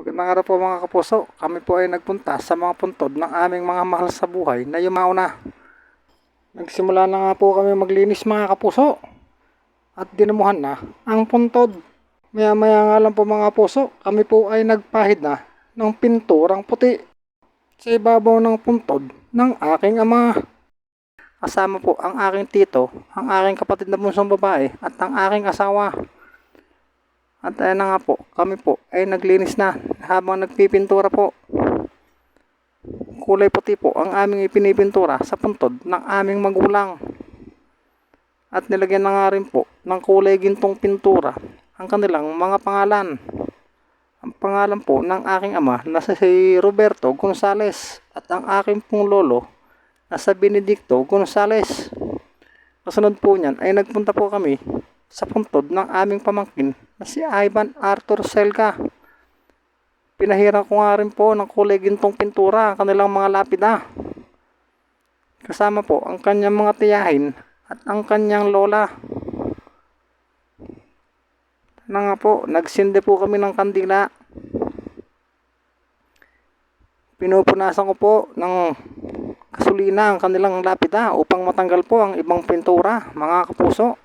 Magandang araw po mga kapuso. Kami po ay nagpunta sa mga puntod ng aming mga mahal sa buhay na yumao na. Nagsimula na nga po kami maglinis mga kapuso at dinamuhan na ang puntod. Maya maya nga lang po mga kapuso, kami po ay nagpahid na ng pinturang puti sa ibabaw ng puntod ng aking ama. Kasama po ang aking tito, ang aking kapatid na bunsong babae at ang aking asawa. At ayan na nga po, kami po ay naglinis na habang nagpipintura po. Kulay puti po ang aming ipinipintura sa puntod ng aming magulang. At nilagyan na nga rin po ng kulay gintong pintura ang kanilang mga pangalan. Ang pangalan po ng aking ama na si Roberto Gonzales at ang aking pong lolo na sa Benedicto Gonzales. Kasunod po niyan ay nagpunta po kami sa puntod ng aming pamangkin na si Ivan Arthur Selga. Pinahiran ko nga rin po ng kulay gintong pintura ang kanilang mga lapida. Kasama po ang kanyang mga tiyahin at ang kanyang lola. Na nga po, nagsindi po kami ng kandila. Pinupunasan ko po ng gasolina ang kanilang lapida upang matanggal po ang ibang pintura, mga kapuso.